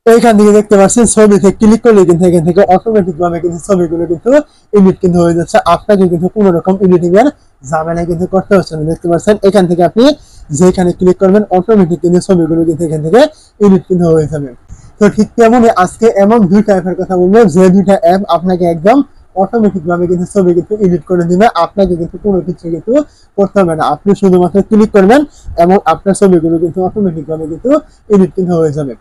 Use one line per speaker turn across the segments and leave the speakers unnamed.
এইখান থেকে দেখতে পাচ্ছেন ছবিতে ক্লিক করলে কিন্তু এখান থেকে অটোমেটিক ভাবে কিন্তু ছবিগুলো কিন্তু এডিট কিন্তু হয়ে যাচ্ছে। আপনাকে কিন্তু কোনো রকম এডিটিং এর ঝামেলা কিন্তু করতে হচ্ছে না। দেখতে পাচ্ছেন এখান থেকে আপনি যেখানে ক্লিক করবেন অটোমেটিক কিন্তু ছবিগুলো কিন্তু এখান থেকে এডিট কিন্তু হয়ে যাবে। তো ঠিক তেমনই আজকে এমন দুইটা অ্যাপের কথা বলবো যে দুইটা অ্যাপ আপনাকে একদম অটোমেটিক ভাবে কিন্তু ছবি কিন্তু এডিট করে দিবে। আপনাকে কিন্তু কোনো কিছু কিন্তু করতে হবে না, আপনি শুধুমাত্র ক্লিক করবেন এবং আপনার ছবিগুলো কিন্তু অটোমেটিক ভাবে কিন্তু এডিট কিন্তু হয়ে যাবে।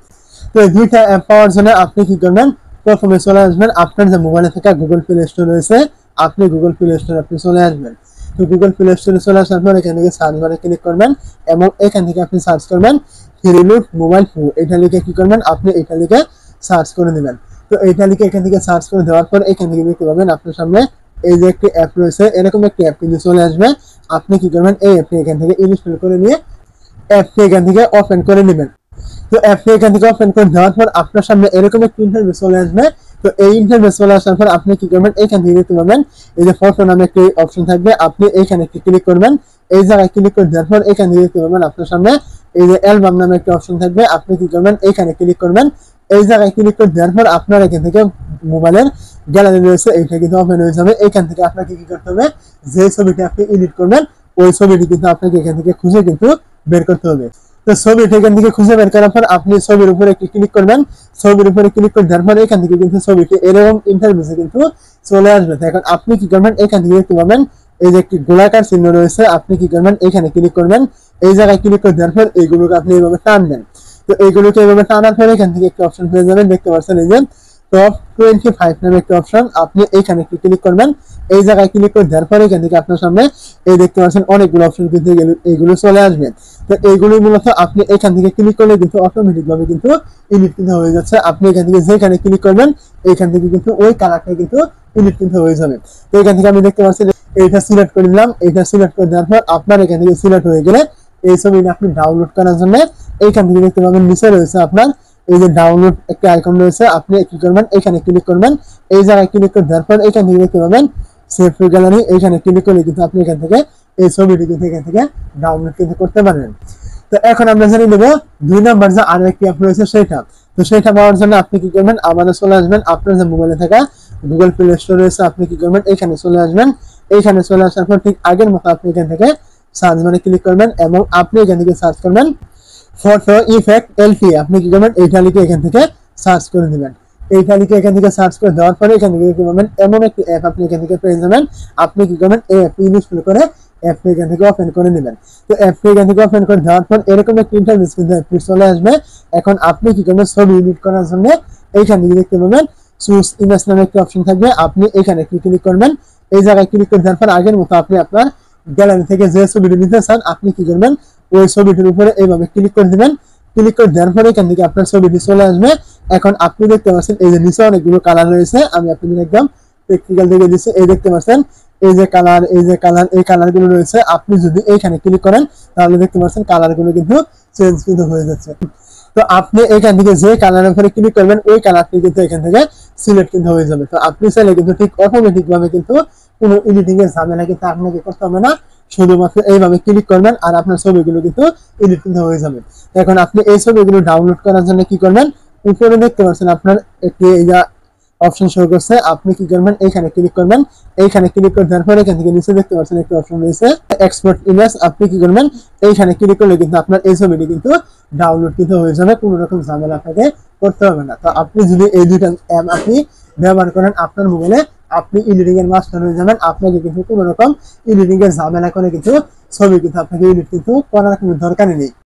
তো এই দুইটা অ্যাপ পাওয়ার জন্য আপনি কি করবেন, প্রথমে চলে আসবেন আপনার যে মোবাইলে থাকা গুগল প্লে স্টোর রয়েছে, আপনি গুগল প্লে স্টোরে আপনি চলে আসবেন। তো গুগল প্লে স্টোরে চলে আসার পর এখান থেকে সার্চ বারে ক্লিক করবেন এবং এখান থেকে আপনি সার্চ করবেন ফ্রিলুট মোবাইল ফোন, এটা লিখে কি করবেন আপনি এটা লিখে সার্চ করে দিবেন। তো এটা লিখে এখান থেকে সার্চ করে দেওয়ার পর এখান থেকে দেখতে পাবেন আপনার সামনে এই যে একটি অ্যাপ রয়েছে, এরকম একটি অ্যাপ কিন্তু চলে আসবে। আপনি কি করবেন, এই অ্যাপটি এখান থেকে ইনস্টল করে নিয়ে অ্যাপটি এখান থেকে ওপেন করে নেবেন। তো অ্যাপটি এখান থেকে ওপেন করে দেওয়ার পর আপনার সামনে এরকম একটা ইন্টারফেস চলে আসবে। তো এই ইন্টারফেস চলে আসার পর আপনি কি করবেন, এখান থেকে দেখতে পাবেন এই যে ফটো নামে একটি অপশন থাকবে, আপনি এখানে একটি ক্লিক করবেন। এই জায়গায় ক্লিক করে দেওয়ার পর এখান থেকে দেখতে পাবেন আপনার সামনে এই যে অ্যালবাম নামে একটা অপশন থাকবে, আপনি কি করবেন এখানে ক্লিক করবেন। এই জায়গায় ক্লিক করে দেওয়ার পর আপনার এখান থেকে মোবাইলের গ্যালারি রয়েছে এইটা কিন্তু ওপেন হয়ে যাবে। এখান থেকে আপনাকে কি করতে হবে, যে ছবিটি আপনি এডিট করবেন ওই ছবিটি কিন্তু আপনাকে এখান থেকে খুঁজে কিন্তু বের করতে হবে। তো ছবিটা এখান থেকে খুঁজে বের করার পর আপনি ছবির উপরে ক্লিক করবেন। ছবির উপরে ক্লিক করে দেওয়ার পর এখান থেকে কিন্তু ছবিটি এরকম ইন্টারফেসে কিন্তু চলে আসবে। এখন আপনি কি করবেন, এখান থেকে দেখতে পাবেন এই যে একটি গোলাকার চিহ্ন রয়েছে, আপনি কি করবেন এখানে ক্লিক করবেন। এই জায়গায় ক্লিক করে দেওয়ার পর এইগুলোকে আপনি এইভাবে টানবেন। তো এইগুলোকে এইভাবে টানার পর এখান থেকে একটা অপশন পেয়ে যাবেন, দেখতে পাচ্ছেন এই যে টপ 25 নামে একটা অপশন, আপনি এইখানে ক্লিক করবেন। এই জায়গায় ক্লিক করে দেওয়ার পরে এখান থেকে আপনার সামনে এই দেখতে পাচ্ছেন অনেকগুলো অপশন কিন্তু এইগুলো চলে আসবে। তো এইগুলো মূলত আপনি এখান থেকে ক্লিক করলে কিন্তু অটোমেটিক ভাবে কিন্তু এডিট কিন্তু হয়ে যাচ্ছে। আপনি এখান থেকে যেখানে ক্লিক করবেন এইখান থেকে কিন্তু ওই কালারটা কিন্তু এডিট কিন্তু হয়ে যাবে। তো এখান থেকে আমি দেখতে পাচ্ছি এইটা সিলেক্ট করে নিলাম। এইটা সিলেক্ট করে দেওয়ার পর আপনার এখান থেকে সিলেক্ট হয়ে গেলে এই ছবিটা আপনি ডাউনলোড করার জন্য এইখান থেকে দেখতে পাবেন নিচে রয়েছে আপনার এই যে ডাউনলোড একটা আইকন রয়েছে, আপনি কি করবেন এখানে ক্লিক করবেন। এই জায়গায় ক্লিক করে দেওয়ার পর এখান থেকে দেখতে পাবেন সেভ টু গ্যালারি, এইখানে ক্লিক করলে কিন্তু আপনি এখান থেকে এই ছবিটি কিন্তু এখান থেকে ডাউনলোড কিন্তু করতে পারবেন। তো এখন আমরা জানি নেব 2 নাম্বার যে আরো একটি অ্যাপ রয়েছে সেটা। তো সেটা পাওয়ার জন্য আপনি কি করবেন, আমাদের চলে আসবেন আপনার যে মোবাইলে থাকা গুগল প্লে স্টোর রয়েছে, আপনি কি করবেন এখানে চলে আসবেন। এইখানে চলে আসার পর ঠিক আগের মতো আপনি এখান থেকে সার্চ বারে ক্লিক করবেন এবং আপনি এখান থেকে সার্চ করবেন ফটো ইফেক্ট এলটি, আপনি কি করবেন এইটা লিখে এখান থেকে সার্চ করে দিবেন। এইটা লিখে এখান থেকে সার্চ করে দেওয়ার পরে এখান থেকে কি করবেন, এমন একটি অ্যাপ আপনি এখান থেকে পেয়ে যাবেন। আপনি কি করবেন এই অ্যাপটি ইনস্টল করে অ্যাপটি এখান থেকে ওপেন করে নেবেন। তো অ্যাপটি এখান থেকে ওপেন করে দেওয়ার পর এরকম একটি ইন্টারফেস কিন্তু অ্যাপটি চলে আসবে। এখন আপনি কি করবেন, ছবি এডিট করার জন্য এইখান থেকে দেখতে পাবেন চুজ ইমেজ নামে একটি অপশন থাকবে, আপনি এখানে ক্লিক করবেন। এই জায়গায় ক্লিক করে দেওয়ার পর আগের মতো আপনি আপনার গ্যালারি থেকে যে ছবিটি নিতে চান আপনি কি করবেন ওই ছবিটির উপরে এইভাবে ক্লিক করে দিবেন। ক্লিক করে দেওয়ার পরে এখান থেকে আপনার ছবিটি চলে আসবে। এখন আপনি দেখতে পাচ্ছেন এই যে নিচে অনেকগুলো কালার রয়েছে, আমি আপনাদের একদম প্র্যাকটিক্যাল দেখে দিচ্ছি। এই দেখতে পাচ্ছেন এই যে কালার, এই যে কালার, এই কালারগুলো রয়েছে। আপনি যদি এইখানে ক্লিক করেন তাহলে দেখতে পাচ্ছেন কালারগুলো কিন্তু চেঞ্জ কিন্তু হয়ে যাচ্ছে। তো আপনি এখান থেকে যে কালারের উপরে ক্লিক করবেন ওই কালারটি কিন্তু এখান থেকে সিলেক্ট কিন্তু হয়ে যাবে। তো আপনি চাইলে কিন্তু ঠিক অটোমেটিক ভাবে কিন্তু কোনো এডিটিং এর ঝামেলা কিন্তু আপনাকে করতে হবে না, শুধুমাত্র এইভাবে ক্লিক করবেন আর আপনার ছবিগুলো কিন্তু এডিট কিন্তু হয়ে যাবে। এখন আপনি এই ছবিগুলো ডাউনলোড করার জন্য কি করবেন, উপরে দেখতে পাচ্ছেন আপনার একটি অপশন শো করছে, আপনি কি করবেন এইখানে ক্লিক করবেন। এইখানে ক্লিক করে দেওয়ার পরে এখান থেকে নিচে দেখতে পাচ্ছেন একটা অপশন রয়েছে এক্সপোর্ট ইমেজ, আপনি কি করবেন এইখানে ক্লিক করলে কিন্তু আপনার এই ছবিটি কিন্তু ডাউনলোড কিন্তু হয়ে যাবে, কোনো রকম ঝামেলা আপনাকে করতে হবে না। তো আপনি যদি এই দুইটা অ্যাপ আপনি ব্যবহার করেন আপনার মোবাইলে, আপনি এডিটিং এর মাস্টার হয়ে যাবেন। আপনাকে কিন্তু কোনো রকম এডিটিং এর ঝামেলা করে কিন্তু ছবি কিন্তু আপনাকে এডিট কিন্তু করার কোনো দরকারই নেই।